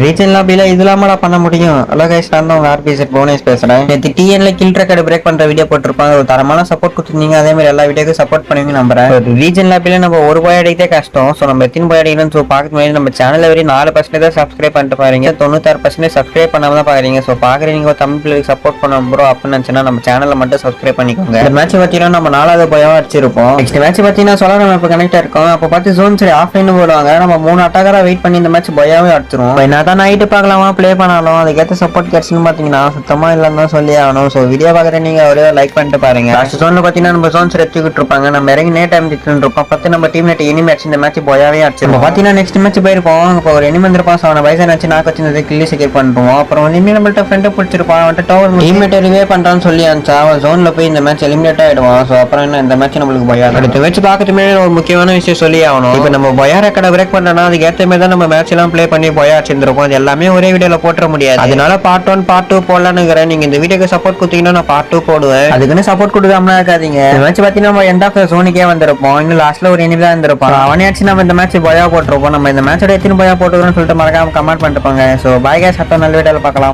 Region லாபில இதெல்லாமடா பண்ண முடியும். Hello guys, நான் தான் உங்க ஆர்பிசெட் போனஸ் பேசுறேன். நேற்று டிஎன்ல கில் ரெக்கார்டு பிரேக் பண்ற வீடியோ போட்டிருப்பாங்க. ஒரு தரமான சப்போர்ட் கொடுத்துருந்தீங்க. அதே மாதிரி எல்லா வீடியோக்கும் சப்போர்ட் பண்ணுவீங்க நம்புறேன். ரீஜன் லாபில நம்ம ஒரு பாய் அடிக்கதே கஷ்டம். ஸோ நம்ம எத்தனை பாய் அடிக்கணும்னு பார்க்க முடியாது. நம்ம சேனல்ல வரையும் 4% தான் சப்ஸ்கிரைப் பண்ணிட்டு பாருங்க. 96% சப்ஸ்கிரைப் பண்ணாம தான் பாக்குறீங்க. ஸோ பாக்குறீங்க தமிழ் சப்போர்ட் பண்ண ப்ரோ அப்படின்னு நினைச்சுன்னா நம்ம சேனல்ல மட்டும் சப்ஸ்கிரைப் பண்ணிக்கோங்க. இந்த மேட்ச் பார்த்தீங்கன்னா நம்ம 4வது பாயாவும் அடிச்சிருப்போம். நெக்ஸ்ட் மேட்ச் பார்த்தீங்கன்னா சொல்ல நம்ம இப்போ கனெக்ட் இருக்கோம். அப்போ பார்த்து ஜோன் சரி ஆஃப்லைன் போடுவாங்க. நம்ம 3 அட்டாகரா வெயிட் பண்ணி இந்த மேட்ச் பாயாவே அடிச்சிரும். என்னதான் நைட்டு பார்க்கலாமா ப்ளே பண்ணாலும் அதுக்கேற்ற சப்போர்ட் கிடைச்சுன்னு பார்த்தீங்கன்னா சுத்தமா இல்லைன்னு தான் சொல்லி ஆகணும். ஸோ வீடியோ பார்க்குற நீங்க ஒரே லைக் பண்ணிட்டு பாருங்க. லாஸ்ட் ஜோன்ல பார்த்தீங்கன்னா நம்ம ஜோன்ஸ் எடுத்துக்கிட்டு இருப்பாங்க. நம்ம இறங்கி நேட் டைம் இருப்போம். பார்த்து நம்ம டீம் நெட் இனி மேட்ச் இந்த மேட்ச் பாயாவே அடிச்சிருப்போம். பார்த்தீங்கன்னா நெக்ஸ்ட் மேட்ச் போயிருப்போம். இப்போ ஒரு எனிமி வந்திருப்பான். ஸோ அவனை வயசை நினச்சி நாக்கு வச்சு கில்லி செக்யூர் பண்ணுவோம். அப்புறம் இனிமே நம்மள்ட்ட ஃப்ரெண்டை பிடிச்சிருப்பான். அவன்கிட்ட டவர் டீம் மேட் ரிவே பண்றான்னு சொல்லி அனுப்பிச்சா அவன் ஜோன்ல போய் இந்த மேட்ச் எலிமினேட் ஆயிடுவான். ஸோ அப்புறம் என்ன இந்த மேட்ச் நம்மளுக்கு பயா. அடுத்த மேட்ச் பார்க்கறதுமே ஒரு முக்கியமான விஷயம் சொல்லி ஆகணும். இப்போ நம்ம பயா ரெக்கார்டை பிரேக் பண்ணனா அதுக்கு ஏற்ற மாதிரி தான் நம்ம மேட்ச் எல்லாம் ப்ளே பண்ணி பயா வச்சிருந்திருப்போம். அது எல்லாமே ஒரே வீடியோல போட்டுற முடியாது. அதனால பார்ட் 1 பார்ட் 2 போடலான்னு நீங்க இந்த வீடியோக்கு சப்போர்ட் கொடுத்தீங்கன்னா நான் பார்ட் 2 போடுவேன். அதுக்குன்னு சப்போர்ட் கொடுக்காமலாம் இருக்காதீங்க. இந்த மேட்ச் பார்த்தீங்கன்னா நம்ம எண்ட் ஆஃப் ஜோனுக்கே வந்திருப்போம். இன்னும் லாஸ்ட்ல ஒரு எனிமி தான் இருந்திருப்பான். அவனையாச்சு நம்ம இந்த மேட்ச் பயா போட்டிருப்போம். நம்ம இந்த மேட்சோட எத்தனை பயா போட்டுக்கிறோம்னு சொல்லிட்டு மறக்காம கமெண்ட் பண்ணிட்டு போங்க. ஸோ பாய் கைஸ், நல்ல வீடியோல பார்க்கலாம்.